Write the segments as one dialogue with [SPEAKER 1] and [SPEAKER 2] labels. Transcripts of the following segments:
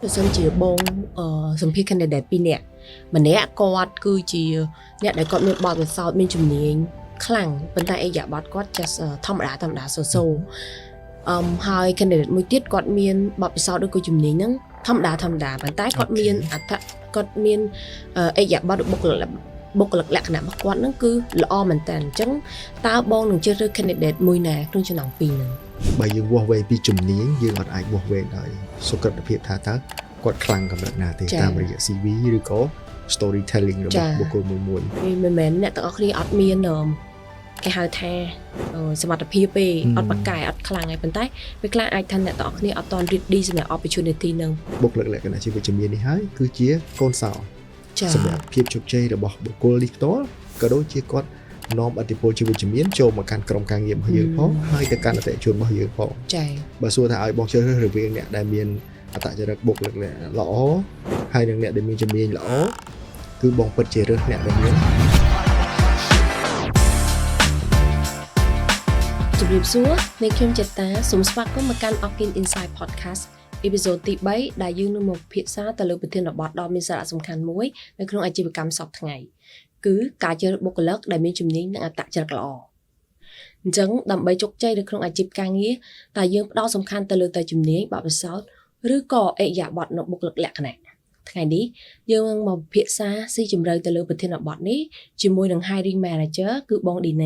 [SPEAKER 1] Tôi xin chỉ bông some people candidate pi nè mà nè quạt cứ chỉ nè để con miền bọt về sau miền chủng niên khăng bên tay ấy giả bọt quạt just thâm đá sâu hai candidate mới tiết quạt miền bọt về sau được cứ chủng niên nắng thâm đá bên tay quạt miền quạt miền ấy giả bọt được bốc lực lạc nè quạt nó cứ lo mình tàn trắng tao bông đừng chơi rơi candidate mùi nè trong cho nòng pi nè
[SPEAKER 2] bởi dương vô về pi chủng niên dương ở ai vô về đời số cận đặc biệt thà ta quạt khăng cầm được nè thì ta bây giờ CV rồi có storytelling rồi một cô mùi
[SPEAKER 1] mình nè tao khi ọt miền cái hai thaสมรรถภาพไปอดปากกายอดคลังไงเป็นใต้ไปกล้าไอ้ทันเนี่ยต่อเนี่ยอดตอนดีสำหรับ opportunity นึง
[SPEAKER 2] บุกหลักๆกันนะชีวิตจะมีนี่ให้คือเจี๊ยก้นสาวสำหรับเพียบชุกใจระบบบุคคลลิขตัวก็โดยเจี๊ยก้อนน้อมอธิปชีวิตจะมีโจมการกรมการเงียบเยอะเพราะให้แต่การแต่ชวนมาเยอะเพราะ
[SPEAKER 1] ใช่
[SPEAKER 2] บางส่วนถ้าไอ้บอกเชื่อเรื่องเรื่องเนี่ยได้มีอัตราจะรักบุกหลักๆหล่อให้ดังเนี่ยได้มีจะมีหล่อคือบองเปิดเจริญเนี่ยได้มี
[SPEAKER 1] จุดริบซัวในเข้มเจตตาสมสปักก็มาการออกกิน Inside Podcast อีพิโซดที่ใบได้ยื่นนำพิซซ่าแต่เลือกเป็นเทนบอดดอมีสาระสำคัญมุ้ยในโครงอาชีพกรรมสอบทั้งไงคือการเจอบุคลากรได้มีจุดนี้ในอัตราจะกล่อจังดำใบจกใจในโครงอาชีพการงี้แต่ยื่นดอสำคัญแต่เลือกแต่จุดนี้แบบเป็นซอสหรือก่อเอยาบอดนบุคลากรแหลกขนาดไงนี้ยื่นมาพิซซ่าซีจุดเลยแต่เลือกเป็นเทนบอดนี้จุดมวยหนังไฮริงแมนเจอคือบองดีน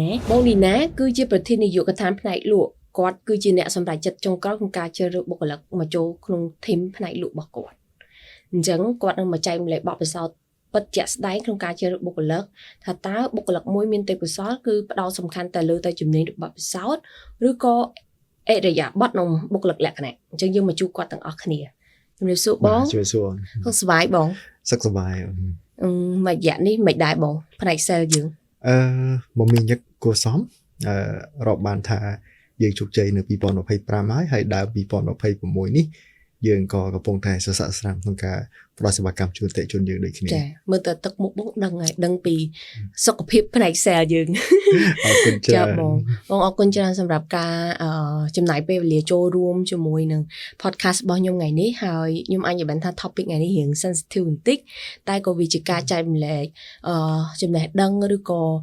[SPEAKER 1] ะคือจะเป็นที่นิยมกระทำภายหลวงกอดคือจีเนี่ยสำหรับจัดจงกรของการเจอบุคลากรมาโจคงทิมภายหลวงบอกกอดจังกอดมาใจมันเลยบอกไปซอปัจจัยได้ของการเจอบุคลากรถ้าตาบุคลากรมวยมีนเตปซอสคือประดาสำคัญแต่เลือกแต่จุดนี้แบบซอสหรือก็ระยะบัดนมบุคลากรแหลกเนี่ยจังยังมาจูกอดต่างออกเนี่ยเรียกสู้บ้องเขาสบายบ้อง
[SPEAKER 2] สักสบาย
[SPEAKER 1] mà dạ ní mày đại bọn phần này sao dương
[SPEAKER 2] một mình nhất cô xóm rọp bàn thà dương chụp chơi nửa bị bọn nó phải pra mái hay đã bị bọn nó phải của mồi ní dương có cái phong thai sợ sàm thông cả pro sẽ bắt cầm chuột tệ chuột dương đấy khi
[SPEAKER 1] này mưa tờ tật một bóng đằng ngày đằng bì sọc của phim phần này sao dương chào bọn ông con chơi sầm rạp ca chấm nãy về lìa cho room cho mồi nè podcast bao nhiêu ngày níហើយnhưng anh bạn tha topic ngày ní hiện sensitive một tí tai có vì chỉ ca chạy mình lại chấm nãy đằng rồi có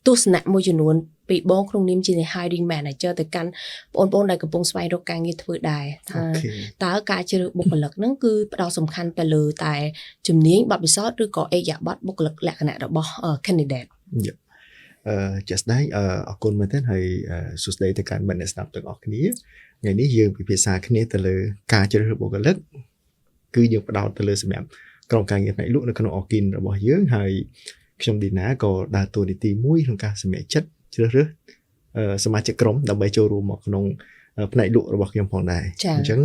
[SPEAKER 1] tu sửa môi trường luôn bị bong không niêm chỉ này hai đinh mẹ này chơi từ căn bong nàyกับbong xoay đâu càng như thứ đài ta cả chơi đượcบุคลากรนั่นคือเราสำคัญแต่เลยแต่จุดนี้บัตรบิซอดหรือก็เอยาบัตรบุคลากรแหลกขนาดเราบอกcandidate
[SPEAKER 2] just ได้คนมาเต้นให้สุดเลยแต่การบรรณาสนับต่างออกนี้ไงนี้ยืมไปภาษาคณิตแต่เลยการเจริญบุคลากรคือยืมประดาวแต่เลยสำหรับกรองการเงินในลูกในขนมออกกินเราบอกเยอะให้trong đi ná có đaตัวđi tìm mũi trong cả sự mẹ chất chưa rứaสมาชิกกรมดับเบิลโจรูมของนงในดุระบบยังพอได้จัง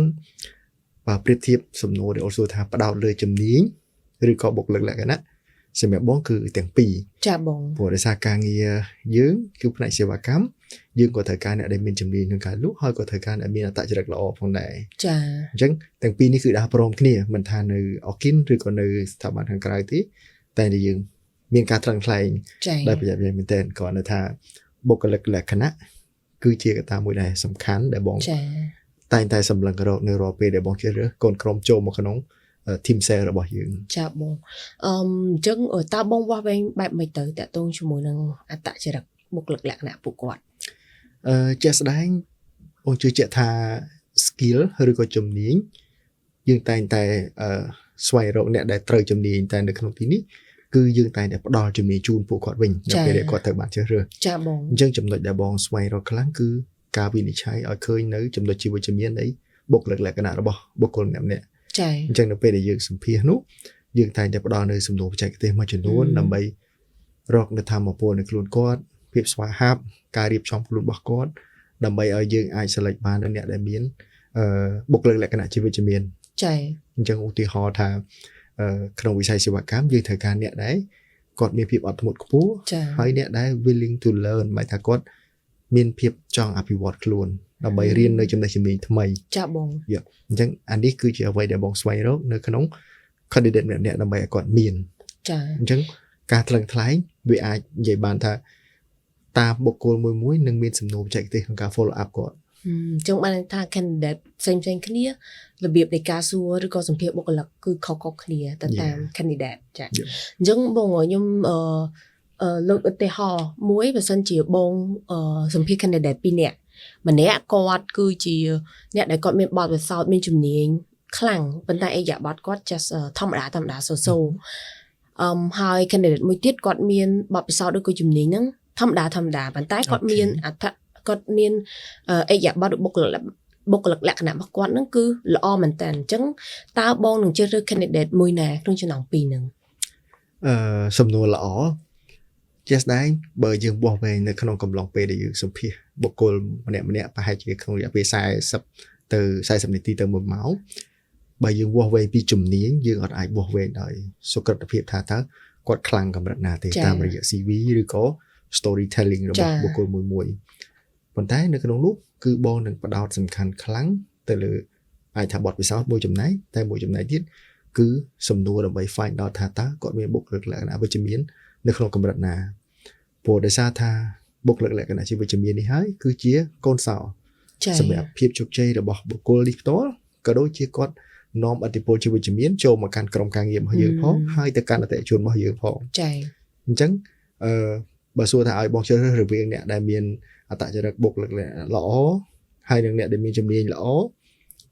[SPEAKER 2] ว่าเปรียบเทียบสมโนเดี๋ยวสุดท้ายประดาวเลยจำนี้หรือก็บกหลักๆกันนะสมัยบ้องคือแต่งปีผัวได้สาการเงียยืงคือในเสียวกัมยืงกว่าthời gianได้มีจำนี้ในการลุกห้อยกว่าthời gianได้มีอัตราจะหลักหล่อพอได้จังแต่งปีนี่คือดาวพร้อมขึ้นเนี่ยมันทานในออกกินหรือก็ในสถาบันทางไกลที่แต่ในยืงมีการทางไกลได้ประหยัดเงินเป็นเต้นก่อนนะท่าบุคลากรแหลกคณะคือเชียร์กับตามมวยใดสำคัญแต่บองตายสำลังกระโดดในรอเปแต่บองเชียร์ก่อนกรมโจมขนมทีมเซอร์ระบายยืน
[SPEAKER 1] จ้าบองจังตาบองว่าเป็นแบบไม่เตยแต่ต้นชั่วโมงนึงอัตราจะรักบุคลากรแหลกคณะปุกวัด
[SPEAKER 2] เจ้าแสดงบองเชื่อท่าสกิลหรือก็จำนี้ยืนแต่สวยเราเนี่ยได้เตยจำนี้แต่ในขนมที่นี้คือยืนแต่เนี่ยดอจะมีจูนผูกขอดวิ่งอย่างเดียวขอดเถิดบานเชื่อเรือจังจำนวนแต่บองสวยเราครั้งคือการวินิจฉัยเคยนึกจำนวนชีวิตจะมีอะไรบกหลักๆขนาดเราบอกบุคคลเนี่ยจังเราไปได้ยืนสัมผัสนุยืนแต่เนี่ยดอในสมโนปัจจัยเต็มมาจนล้วนนำไปรอกในธรรมมาปนในกลุ่นก้อนเพียบสวาฮับการเรียบช่องกลุ่นบอกก้อนนำไปยืนไอสลัดบานเนี่ยได้มีนบกหลักๆขนาดชีวิตจะมีนจังอุติฮอทาขนมวิชัยศิวกรรมยืนthời gianเนี่ยได้กดมีเพียบอัดหมดกู้ให้เนี่ยได้ willing to learn หมายถึงกดมีเพียบจองอภิวัตครูนเราไปเรียนในจำนวนชีวิตทำไม
[SPEAKER 1] จ้าบง
[SPEAKER 2] เยอะจังอันนี้คือจะเอาไว้เดี๋ยวบองสวยแล้วในขนมคอนดิเดตเนี่ยเราไปกดมีนจังการทลังทลายด้วยอาใหญ่บานท่าตาบกโกลมวยมุ้ยหนึ่งมีนสมโนใจตีของการ follow up ก่อน
[SPEAKER 1] ចឹងបានថា candidate ផ្សេងៗគ្នារបៀបនៃការសួរឬក៏សម្ភាសបុគ្គលិកគឺខុសៗគ្នាទៅតាម candidate ចាអញ្ចឹងបងខ្ញុំលើកឧទាហរណ៍មួយបើសិនជាបងសម្ភាស candidate 2នាក់ម្នាក់គាត់គឺជាអ្នកដែលគាត់មានបទពិសោធន៍មានជំនាញខ្លាំងប៉ុន្តែអិយាបថគាត់ just ធម្មតាសូហើយ candidate មួយទៀតគាត់មានបទពិសោធន៍ឬក៏ជំនាញហ្នឹងធម្មតាប៉ុន្តែគាត់មានគាត់មានអិយាបថបុគ្គលិកលក្ខណៈរបស់គាត់ហ្នឹងគឺល្អមែនតើអញ្ចឹងតើបងនឹងជ្រើសរើស candidate មួយណាក្នុងចំណោមពីរហ្នឹង
[SPEAKER 2] សំណួរល្អជាក់ស្ដែងបើយើងបោះវែងនៅក្នុងកំឡុងពេលដែលយើងសម្ភាសបុគ្គលម្នាក់ប្រហែលជាក្នុងរយៈពេល40ទៅ40នាទីទៅ1ម៉ោងបើយើងវាស់វែងពីជំនាញយើងអត់អាចវាស់វែងដោយសុក្រិតភាពថាតើគាត់ខ្លាំងកម្រិតណាទេតាមរយៈ CV ឬក៏ storytelling របស់បុគ្គលមួយប៉ុន្តែនៅក្នុងនោះគឺបងនឹងផ្ដោតសំខាន់ខ្លាំងទៅលើអាចថាបទពិសោធន៍មួយចំណែកតែមួយចំណែកទៀតគឺសំណួរដើម្បី find out ថាតើគាត់មានបុគ្គលិកលក្ខណៈវិជ្ជមាននៅក្នុងកម្រិតណាព្រោះដោយសារថាបុគ្គលិកលក្ខណៈជាវិជ្ជមាននេះហើយគឺជាកូនសោសម្រាប់ភាពជោគជ័យរបស់បុគ្គលនេះផ្ទាល់ក៏ដូចជាគាត់នាំអតិពលជាវិជ្ជមានចូលមកកាន់ក្រុមការងាររបស់យើងផងហើយទៅកាន់អតិថិជនរបស់យើងផង
[SPEAKER 1] ចា៎
[SPEAKER 2] អញ្ចឹងបើសួរថាឲ្យបងជ្រើសរើសរវាងអ្នកដែលមានអត្តចរិតបុគ្គលិកល្អហើយនិងអ្នកដែលមានជំនាញល្អ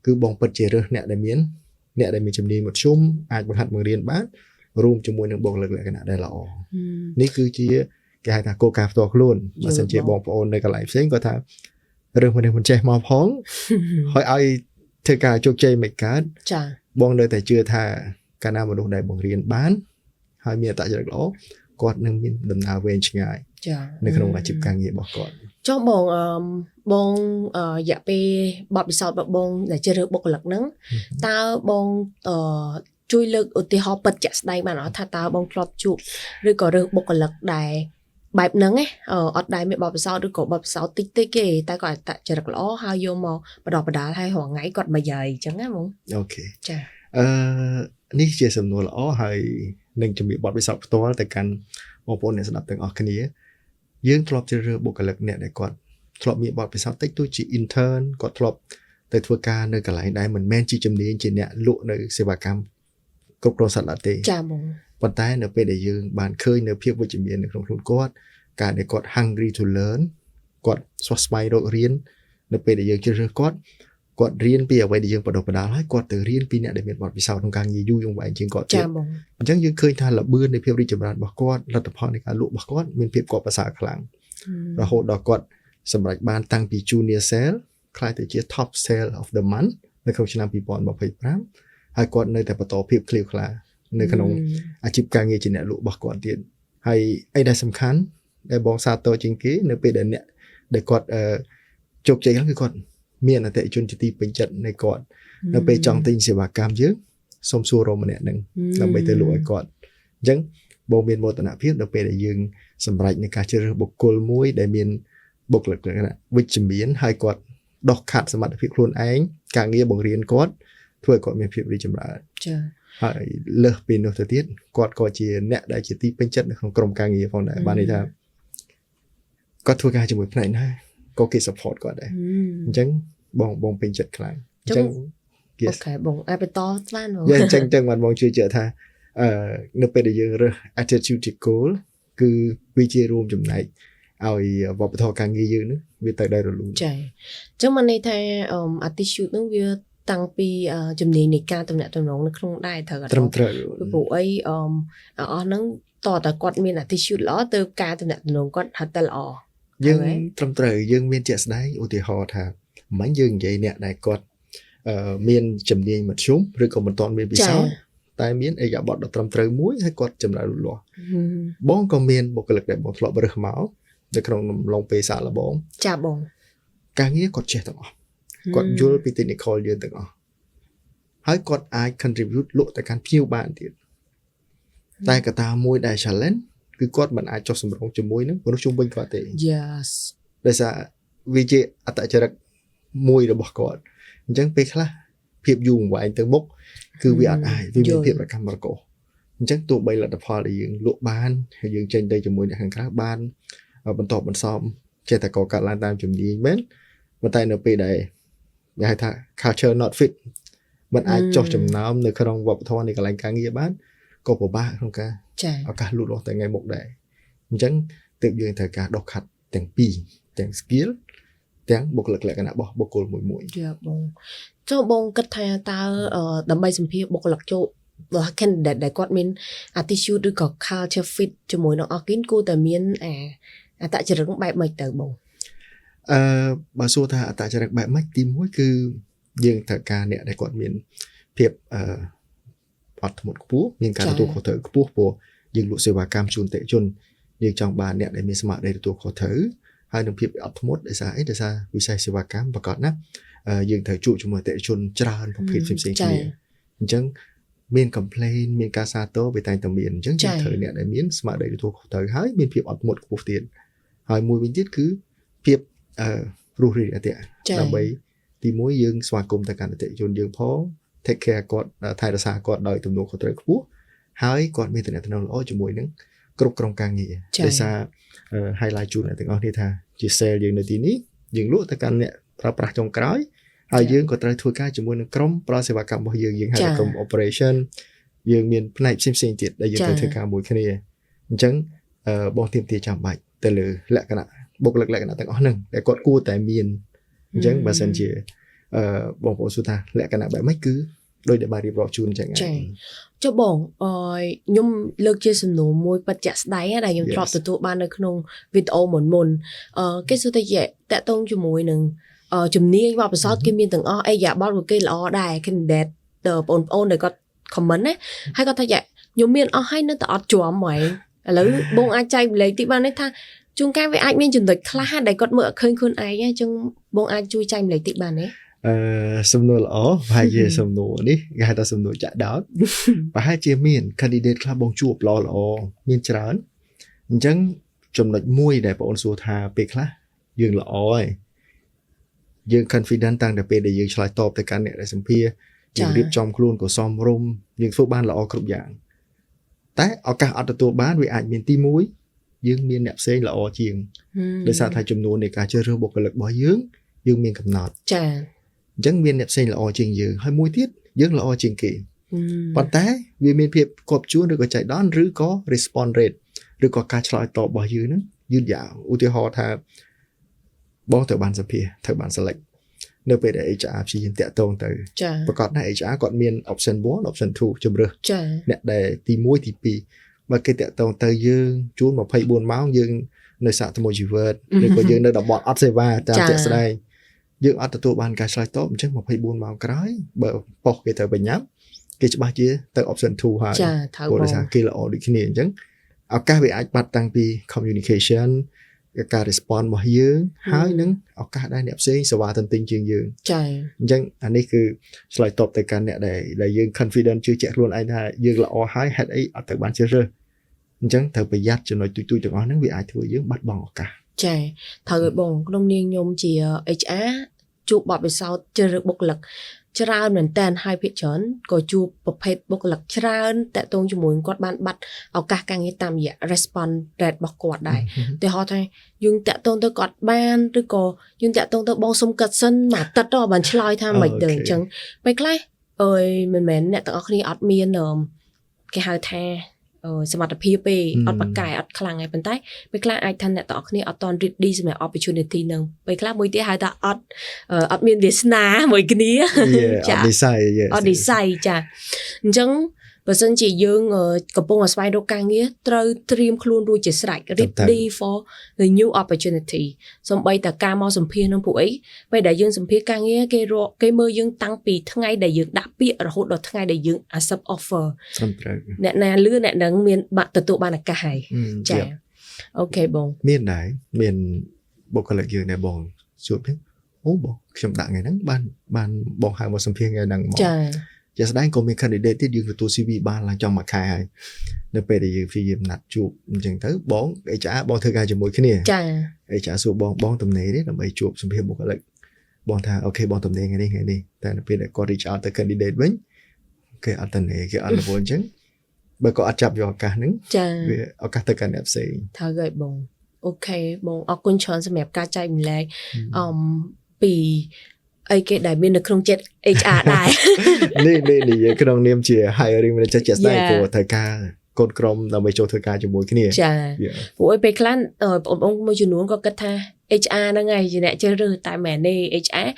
[SPEAKER 2] គឺបងពិតជារើសអ្នកដែលមានជំនាញមធ្យមអាចបង្ហាត់បង្រៀនបានរួមជាមួយនឹងបុគ្គលិកលក្ខណៈដែលល្អនេះគឺជាគេហៅថាគោលការណ៍ផ្ទាល់ខ្លួនបើសិនជាបងប្អូននៅកន្លែងផ្សេងគាត់ថារឿងមិនចេះមកផងហើយឲ្យធ្វើការជោគជ័យមិនកើត
[SPEAKER 1] ចា៎
[SPEAKER 2] បងនៅតែជឿថាកាលណាមនុស្សដែលបង្រៀនបានហើយមានអត្តចរិតល្អគាត់នឹងមានដំណើរវែងឆ្ងាយ
[SPEAKER 1] ចា៎
[SPEAKER 2] នៅក្នុងអាជីពការងាររបស់គាត់
[SPEAKER 1] ចុះបងរយៈពេលបទពិសោធន៍របស់បងដែលជ្រើសរើសបុគ្គលិកហ្នឹងតើបងជួយលើកឧទាហរណ៍ពិតជាក់ស្ដែងបានអត់ថាតើបងធ្លាប់ជួបឬក៏រើសបុគ្គលិកដែលបែបហ្នឹងអត់ដែលមានបទពិសោធន៍ឬក៏បទពិសោធន៍តិចទេតែគាត់អត្តចរិតល្អហើយយកមកបដិបដាលហើយរងថ្ងៃគាត់មកយាយអញ្ចឹងណាបង
[SPEAKER 2] អូខេ
[SPEAKER 1] ចា
[SPEAKER 2] នេះជាសំណួរល្អហើយនឹងជំរាបបទពិសោធន៍ផ្ទាល់ទៅកាន់បងប្អូនអ្នកស្ដាប់ទាំងអស់គ្នាយើងធ្លាប់ជ្រើសរើសបុគ្គលិកអ្នកដែលគាត់ធ្លាប់មានបទពិសោធន៍តិចតួចជា intern គាត់ធ្លាប់ទៅធ្វើការនៅកន្លែងដែលមិនមែនជាជំនាញជាអ្នកលក់នៅសេវាកម្មគ្រប់គ្រងសត្វល្អិតទេ
[SPEAKER 1] ចាបង
[SPEAKER 2] ប៉ុន្តែនៅពេលដែលយើងបានឃើញនៅភាពវិជ្ជមាននៅក្នុងខ្លួនគាត់ការដែលគាត់ hungry to learn គាត់ស្វះស្វែងរករៀននៅពេលដែលយើងជ្រើសរើសគាត់រៀនពីអ្វីដែលយើងបដិបដាលហើយគាត់ទៅរៀនពីអ្នកដែលមានបទពិសោធន៍ក្នុងការងារយូរវែងជាងគាត់
[SPEAKER 1] ទៀត
[SPEAKER 2] អញ្ចឹងយើងឃើញថាល្បឿននៃភាពរីកចម្រើនរបស់គាត់លទ្ធផលនៃការលក់របស់គាត់មានភាពគាត់ប្រសើរខ្លាំងរហូតដល់គាត់សម្រេចបានតាំងពី junior sale ក្លាយទៅជា top sale of the month នៅក្នុងឆ្នាំ2025ហើយគាត់នៅតែបន្តភាពក្លៀវក្លានៅក្នុងអាជីពការងារជាអ្នកលក់របស់គាត់ទៀតហើយអីដែលសំខាន់ដែលបងសាទរជាងគេនៅពេលដែលអ្នកដែលគាត់ជោគជ័យហ្នឹងគឺគាត់មានអតិថិជនជាទីពេញចិត្តនៃគាត់នៅពេលចង់ទិញសេវាកម្មយើងសូមសួររកម្នាក់ហ្នឹងដើម្បីទៅលក់ឲ្យគាត់អញ្ចឹងបងមានមោទនភាពនៅពេលដែលយើងសម្រេចនៃការជ្រើសរើសបុគ្គលមួយដែលមានបុគ្គលិកលក្ខណៈវិជ្ជមានហើយគាត់ដោះខាត់សមត្ថភាពខ្លួនឯងការងារបង្រៀនគាត់ធ្វើឲ្យគាត់មានភាពរីកចម្រើន
[SPEAKER 1] ចា៎
[SPEAKER 2] ហើយលើសពីនោះទៅទៀតគាត់ក៏ជាអ្នកដែលជាទីពេញចិត្តនៅក្នុងក្រុមការងារផងដែរបានន័យថាគាត់ធ្វើការជាមួយផ្នែកណាក៏គេ support គាត់ដែរអញ្ចឹងបងពេញចិត្តខ្លាំងអញ្ចឹង
[SPEAKER 1] អូខេបងអាចបន្តបានបង
[SPEAKER 2] អញ្ចឹងបងជឿជាក់ថានៅពេលដែលយើងរើស attitude to goal គឺវាជារួមចំណែកឲ្យវប្បធម៌ការងារយើងនេះវាទៅได้រលូន
[SPEAKER 1] ចា៎អញ្ចឹងមកន័យថា attitude ហ្នឹងវាតាំងពីជំនាញនៃការទំនាក់ទំនងនៅក្នុងដែរត្រូវអត់
[SPEAKER 2] ត្រឹមត្រូវ
[SPEAKER 1] ព្រោះអីអស់ហ្នឹងតើគាត់មាន attitude ល្អទៅការទំនាក់ទំនងគាត់ហត់តែល្អ
[SPEAKER 2] យើងត្រឹមត្រូវយើងមានជាក់ស្ដែងឧទាហរណ៍ថាមិនយើងនិយាយអ្នកដែលគាត់មានជំនាញមធ្យមឬក៏មិនទាន់មានពិសោធន៍តែមានអិយាបថដ៏ត្រឹមត្រូវមួយហើយគាត់ចម្រើនលូតលាស់បងក៏មានបុគ្គលិកដែលបងធ្លាប់រើសមកនៅក្នុងអំឡុងពេលសាកល្បង
[SPEAKER 1] ចាបង
[SPEAKER 2] ការងារគាត់ចេះទាំងអស់គាត់យល់ពី technical យើងទាំងអស់ហើយគាត់អាច contribute លក់ទៅកាន់ភ្ញៀវបានទៀតតែកត្តាមួយដែល challenge គឺគាត់មិនអាចចុះសម្រុងជាមួយនឹងមនុស្សជុំវិញគាត់ទេ
[SPEAKER 1] Yes
[SPEAKER 2] ដោយសារវាជាអត្តចរិតមួយរបស់គាត់អញ្ចឹងពេលខ្លះភាពយូរអង្វែងទៅមុខគឺវាអត់អាចវាមានភាពរកម្មរកោអញ្ចឹងទោះបីលទ្ធផលដែលយើងលក់បានហើយយើងចេញទៅជាមួយអ្នកខាងក្រៅបានបន្តបន្សំចេះតែកកើតឡើងតាមជំនាញមែន ប៉ុន្តែនៅពេលដែលគេហៅថា culture not fit មិនអាចចុះចំណោមនៅក្នុងវប្បធម៌នៃកន្លែងការងារបានក៏ពិបាកក្នុងការឱកាសលូតលាស់ទៅថ្ងៃមុខដែរអញ្ចឹងទើបយើងត្រូវការដុសខាត់ទាំងពីរទាំង skill ទាំងបុគ្គលិកលក្ខណៈរបស់បុគ្គលមួយ
[SPEAKER 1] ចាបងចូលបងគិតថាតើដើម្បីសម្ភារបុគ្គលិកចូលរបស់ candidate ដែលគាត់មាន attitude ឬក៏ culture fit ជាមួយនឹង Orkin គួរតែមានអត្តចរិតបែបម៉េចទៅបង
[SPEAKER 2] បើសួរថាអត្តចរិតបែបម៉េចទី1គឺយើងត្រូវការអ្នកដែលគាត់មានភាពអត់ធ្មត់ខ្ពស់មានការទទួលខុសត្រូវខ្ពស់ព្រោះយើងលក់សេវាកម្មជូនអតិថិជនយើងចង់បានអ្នកដែលមានស្មារតីទទួលខុសត្រូវហើយនឹងភាពអត់ធ្មត់ដោយសារវិស័យសេវាកម្មប្រកបណាយើងត្រូវជួបជាមួយអតិថិជនច្រើនប្រភេទផ្សេងៗគ្នាអញ្ចឹងមាន complain មានការសាទរវាតែងតែមានអញ្ចឹងយើងត្រូវអ្នកដែលមានស្មារតីទទួលខុសត្រូវហើយមានភាពអត់ធ្មត់ខ្ពស់ទៀតហើយមួយវិញទៀតគឺភាពរស់រាយរាក់ទាក់ដើម្បីទី1យើងស្វាគមន៍ទៅកាន់អតិថិជនយើងផង take care គាត់ថែរក្សាគាត់ដោយទំនួលខុសត្រូវខ្ពស់ហើយគាត់មានទំនាក់ទំនងល្អជាមួយនឹងគ្រប់ក្រុមការងារដោយសារ highlight ជូនអ្នកទាំងអស់គ្នាថាជា sale យើងនៅទីនេះយើងលក់ទៅកាន់អ្នកប្រើប្រាស់ចុងក្រោយហើយយើងក៏ត្រូវធ្វើការជាមួយនឹងក្រុមប្រសេវាកម្មរបស់យើងហៅថាក្រុម operation យើងមានផ្នែកផ្សេងៗទៀតដែលយើងត្រូវធ្វើការមួយគ្នាអញ្ចឹងបងទាមទារចាំបាច់ទៅលើលក្ខណៈបុគ្គលិកលក្ខណៈទាំងអស់ហ្នឹងដែលគាត់គួរតែមានអញ្ចឹងបើសិនជាបងប្អូនសួរថាលក្ខណៈបែបម៉េចគឺដោយដែលបានរៀបរាប់ជូនអញ្ចឹង
[SPEAKER 1] ចាចុះបងខ្ញុំលើកជាសំណួរមួយបច្ចៈស្ដែងដែលខ្ញុំធ្លាប់ទទួលបាននៅក្នុងវីដេអូមុនគេសួរថាតកតងជាមួយនឹងជំនាញបទពិសោធន៍គេមានទាំងអស់អីយ៉ាបលគេល្អដែរ candidate បងប្អូនដែលគាត់ comment ណាហើយគាត់ថាខ្ញុំមានអស់ហើយនៅតែអត់ជាប់ហ្មងឥឡូវបងអាចចែកម្លែកទីបាននេះថាជួនកាលវាអាចមានចំណុចខ្លះដែលគាត់មើលអត់ឃើញខ្លួនឯងអញ្ចឹងបងអាចជួយចែកម្លែកទីបានទេ
[SPEAKER 2] សំណួរល្អប្រហែលជាសំណួរនេះគេហៅថាសំណួរចាក់ដោតប្រហែលជាមាន candidate ខ្លះបងជួបល្អមានច្រើនអញ្ចឹងចំណុចមួយដែលបងអូនសួរថាពេលខ្លះយើងល្អហើយយើង confident តាំងតែពេលដែលយើងឆ្លើយតបទៅកាន់អ្នកដែលសម្ភាសយើងរៀបចំខ្លួនក៏សមរម្យយើងធ្វើបានល្អគ្រប់យ៉ាងតែឱកាសអត់ទទួលបានវាអាចមានទី1យើងមានអ្នកផ្សេងល្អជាងដោយសារថាចំនួននៃការជ្រើសរើសបុគ្គលិករបស់យើងមានកំណត់
[SPEAKER 1] ចា
[SPEAKER 2] អញ្ចឹងមានអ្នកផ្សេងល្អជាងយើងហើយមួយទៀតយើងល្អជាងគេប៉ុន្តែវាមានភាពគប់ជួនឬក៏ចៃដន្យឬក៏ response rate ឬក៏ការឆ្លើយតបរបស់យើងហ្នឹងយឺតយ៉ាវឧទាហរណ៍ថាបងត្រូវបានសម្ភាសត្រូវបាន select នៅពេលដែល HR ព្យាយាមតាក់ទងទៅប្រកាសថា HR គាត់មាន option 1 option 2 ជំរើសអ្នកដែលទី1ទី2បើគេតាក់ទងទៅយើងជួន24ម៉ោងយើងនៅសាកថ្មជីវិតឬក៏យើងនៅតំបន់អត់សេវាតាមជាក់ស្ដែងយើងអត់ទទួលបានការឆ្លើយតបអញ្ចឹង24ម៉ោងក្រោយបើប៉ុសគេត្រូវបញ្ញាប់គេច្បាស់ជាទៅ option 2 ហើយព្រោះដោយសារគេល្អដូចគ្នាអញ្ចឹងឱកាសវាអាចបាត់តាំងពី communication ការ response របស់យើងហើយនឹងឱកាសដែលអ្នកផ្សេងសេវាទន្ទឹងជាងយើង
[SPEAKER 1] ចា
[SPEAKER 2] អញ្ចឹងអានេះគឺឆ្លើយតបទៅកាន់អ្នកដែលយើង confident ជឿជាក់ខ្លួនឯងថាយើងល្អហើយហេតុអីអត់ទៅបានជ្រើសរើសអញ្ចឹងត្រូវប្រយ័ត្នចំណុចទូចៗទាំងអស់ហ្នឹងវាអាចធ្វើយើងបាត់បង់ឱកាស
[SPEAKER 1] ចាត្រូវឲ្យបងក្នុងនាងខ្ញុំជា HR ជួបបទពិសោធន៍ជ្រើសរើសបុគ្គលិកច្រើនមែនតើហើយភាគច្រើនក៏ជួបប្រភេទបុគ្គលិកច្រើនតាក់ទងជាមួយគាត់បានបាត់ឱកាសការងារតាមរយៈ response rate របស់គាត់ដែរតែហៅថាយើងតាក់ទងទៅគាត់បានឬក៏យើងតាក់ទងទៅបងសុំកាត់សិនមួយអាទិត្យទៅបានឆ្លើយថាមិនទៅអញ្ចឹងពេលខ្លះមិនមែនអ្នកទាំងអស់គ្នាអត់មានគេហៅថាសមត្ថភាពទេអត់បកកែអត់ខ្លាំងទេប៉ុន្តែពេលខ្លះអាចថាអ្នកទាំងអស់គ្នាអត់តន់ ready សម្រាប់ opportunity នឹងពេលខ្លះមួយទៀតហៅថាអត់មានវាសនាមួយគ្នា
[SPEAKER 2] ចាអត់
[SPEAKER 1] design ចាអញ្ចឹងបើសិនជាយើងកំពុងស្វែងរកការងារត្រូវត្រៀមខ្លួនរួចជាស្រេច ready for the new opportunity សូម្បីតែការមកសម្ភាសនឹងពួកអីពេលដែលយើងសម្ភាសការងារគេមើលយើងតាំងពីថ្ងៃដែលយើងដាក់ពាក្យរហូតដល់ថ្ងៃដែលយើង accept offer អ្នកណាលឿនអ្នកនឹងមានបាក់ទទួលបានឱកាសហើយចាអូខេបង
[SPEAKER 2] មានដែរមានបុគ្គលិកយើងដែលបងជួបទេអូបងខ្ញុំដាក់ថ្ងៃហ្នឹងបានបងហៅមកសម្ភាសថ្ងៃហ្នឹងមកចាស្ដែងក៏មាន candidate ទៀតយើងទទួល CV បានឡើងចំមួយខែហើយនៅពេលដែលយើងព្យាយាមណាត់ជួបអញ្ចឹងទៅបង HR បងធ្វើការជាមួយគ្នា
[SPEAKER 1] ចា
[SPEAKER 2] HR សួរបងទំនេរទេដើម្បីជួបសម្ភាសបុគ្គលិកបងថាអូខេបងទំនេរថ្ងៃនេះតែនៅពេលដែលគាត់ reach out ទៅ candidate វិញគេអត់ទំនេរគេអត់រវល់អញ្ចឹងបើគាត់អត់ចាប់យកឱកាសហ្នឹងវាឱកាសទៅកាន់អ្នកផ្សេង
[SPEAKER 1] ត្រូវហើយបងអូខេបងអរគុណច្រើនសម្រាប់ការចែកម្លែក ពីអីគេដែលមាននៅក្នុងចិត្ត HR ដែរ
[SPEAKER 2] នេះក្នុងនាមជា hiring manager ជាក់ស្ដែងព្រោះត្រូវការកូនក្រុមដើម្បីចូលធ្វើការជាមួយគ្នា
[SPEAKER 1] ចាព្រោះពេលខ្លះបងមួយចំនួនក៏គិតថា HR ហ្នឹងហើយជាអ្នកជ្រើសរើសតែមែនទេ HR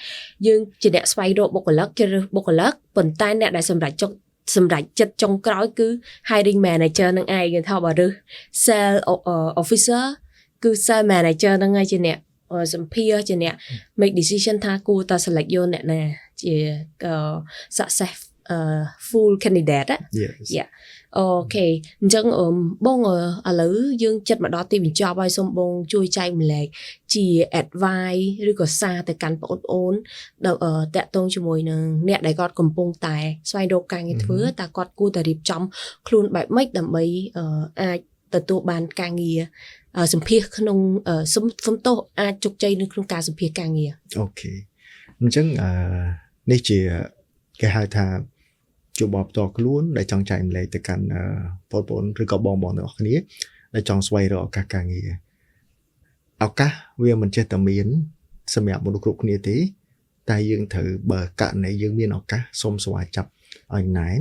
[SPEAKER 1] យើងជាអ្នកស្វែងរកបុគ្គលិកជ្រើសរើសបុគ្គលិកប៉ុន្តែអ្នកដែលសម្រេចចិត្តចុងក្រោយគឺ hiring manager នឹងឯងគេថាបើរើស sales officer គឺ sales manager ហ្នឹងហើយជាអ្នកសម្ភារជាអ្នក make decision ថាគួរត select យកអ្នកណាជា success full candidate អូខេអញ្ចឹងបងឥឡូវយើងចិត្តមកដល់ទីបញ្ចប់ហើយសូមបងជួយចែកម្លែកជា advice ឬក៏សារទៅកាន់បងប្អូនតាក់ទងជាមួយនឹងអ្នកដែលគាត់កំពុងតែស្វែងរកការងារធ្វើតើគាត់គួរតែរៀបចំខ្លួនបែបម៉េចដើម្បីអាចទទួលបានការងារសម្ភារក្នុងសំទោសអាចជោគជ័យនៅក្នុងការសម្ភារការងារ
[SPEAKER 2] អូខេអញ្ចឹងនេះជាគេហៅថាជួបបបតខ្លួនដែលចង់ចែកម្លែកទៅកាន់បងប្អូនឬក៏បងទាំងអស់គ្នាដែលចង់ស្វែងរកឱកាសការងារឱកាសវាមិនចេះតែមានសម្រាប់មនុស្សគ្រប់គ្នាទេតែយើងត្រូវបើករណីយើងមានឱកាសសូមស្វែងចាប់ឲ្យណែន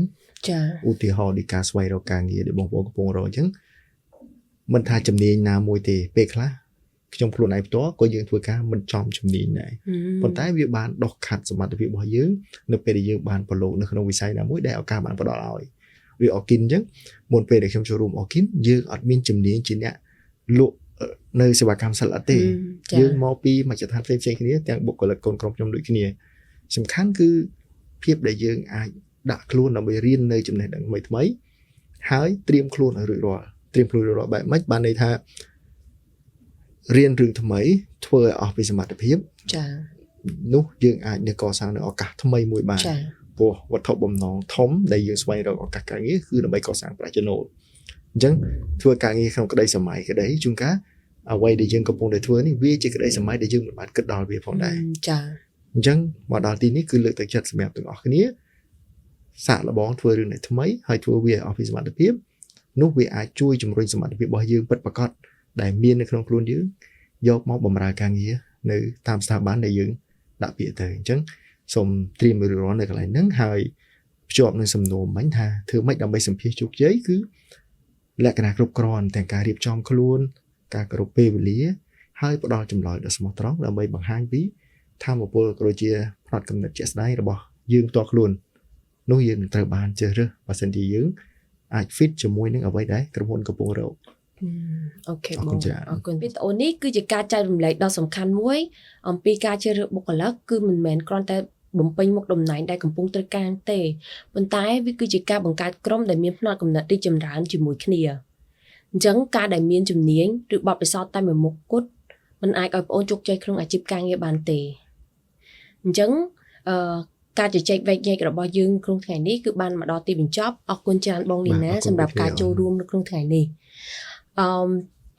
[SPEAKER 1] ចា
[SPEAKER 2] ឧទាហរណ៍នៃការស្វែងរកការងារដែលបងប្អូនកំពុងរកអញ្ចឹងមិនថាជំនាញណាមួយទេពេលខ្លះខ្ញុំខ្លួនឯងផ្ទាល់ក៏យើងធ្វើការមិនចំជំនាញដែរប៉ុន្តែវាបានដុសខាត់សមត្ថភាពរបស់យើងនៅពេលដែលយើងបានប្រឡូកនៅក្នុងវិស័យណាមួយដែលឱកាសបានផ្ដល់ឲ្យវាអគិនអញ្ចឹងមុនពេលដែលខ្ញុំចូលរួមអគិនយើងអត់មានជំនាញជាអ្នកលក់នៅសេវាកម្មសិល្បៈទេយើងមកពីមជ្ឈដ្ឋានផ្សេងៗគ្នាទាំងបុគ្គលិកកូនក្រុមខ្ញុំដូចគ្នាសំខាន់គឺភាពដែលយើងអាចដាក់ខ្លួនដើម្បីរៀននៅចំណេះដឹងថ្មីៗហើយត្រៀមខ្លួនឲ្យរួចរាល់បែបម៉េចបានន័យថារៀនរឿងថ្មីធ្វើឲ្យអស់ពីសមត្ថភាព
[SPEAKER 1] ចា
[SPEAKER 2] នោះយើងអាចនឹងកសាងនៅឱកាសថ្មីមួយបានព្រោះវត្ថុបំណងធំដែលយើងស្វែងរកឱកាសការងារគឺដើម្បីកសាងប្រាក់ចំណូលអញ្ចឹងធ្វើការងារក្នុងក្តីសម័យក្តីជួនកាលអ្វីដែលយើងកំពុងតែធ្វើនេះវាជាក្តីសម័យដែលយើងមិនបានគិតដល់វាផងដែរ
[SPEAKER 1] ចា
[SPEAKER 2] អញ្ចឹងមកដល់ទីនេះគឺលើកទឹកចិត្តសម្រាប់ទាំងអស់គ្នាសាកល្បងធ្វើរឿងថ្មីហើយធ្វើវាឲ្យអស់ពីសមត្ថភាពនោះវាអាចជួយជំរុញសមត្ថភាពរបស់យើងពិតប្រាកដដែលមាននៅក្នុងខ្លួនយើងយកមកបម្រើការងារនៅតាមស្ថាប័នដែលយើងដាក់ពាក្យទៅអញ្ចឹងសូមត្រៀមរួចរាល់នៅកន្លែងហ្នឹងហើយភ្ជាប់នឹងសំណួរមិញថាធ្វើម៉េចដើម្បីសម្ភាសជោគជ័យគឺលក្ខណៈគ្រប់គ្រាន់ទាំងការរៀបចំខ្លួនការគោរពពេលវេលាហើយផ្ដល់ចម្លើយដ៏ស្មោះត្រង់ដើម្បីបង្ហាញពីធម៌ពលក៏ដូចជាផ្នត់គំនិតជាក់ស្ដែងរបស់យើងផ្ទាល់ខ្លួននោះយើងនឹងត្រូវបានជ្រើសរើសបើសិនជាយើងអាច fit ជាមួយនឹងអ្វីដែលក្រុមហ៊ុនកំពុងរក
[SPEAKER 1] អូខេបងអរគុណវីដេអូនេះគឺជាការចែករំលែកដ៏សំខាន់មួយអំពីការជ្រើសរើសបុគ្គលិកគឺមិនមែនគ្រាន់តែបំពេញមុខតំណែងដែលកំពុងត្រូវការទេប៉ុន្តែវាគឺជាការបង្កើតក្រុមដែលមានផ្នត់គំនិតរីកចម្រើនជាមួយគ្នាអញ្ចឹងការដែលមានជំនាញឬបទពិសោធន៍តែមួយមុខគត់មិនអាចឲ្យបងអូនជោគជ័យក្នុងអាជីពការងារបានទេអញ្ចឹងការជជែកវែកញែករបស់យើងក្នុងថ្ងៃនេះគឺបានមកដល់ទីបញ្ចប់អរគុណច្រើនបងលីណាសម្រាប់ការចូលរួមនៅក្នុងថ្ងៃនេះ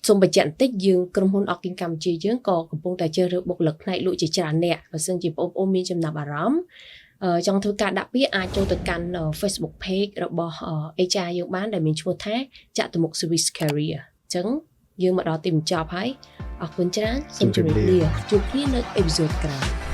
[SPEAKER 1] សូមបញ្ជាក់បន្តិចយើងក្រុមហ៊ុនអគិនកម្ពុជាយើងក៏កំពុងតែជ្រើសរើសបុគ្គលិកផ្នែកលក់ជាច្រើនអ្នកបើសិនជាបងប្អូនមានចំណាប់អារម្មណ៍ចង់ធ្វើការដាក់ពាក្យអាចចូលទៅកាន់ Facebook page របស់ HR យើងបានដែលមានឈ្មោះថាចតុមុខ Service Career អញ្ចឹងយើងមកដល់ទីបញ្ចប់ហើយអរគុណច្រើនសូមជម្រាបលាជួបគ្នានៅអេពីសូតក្រោយ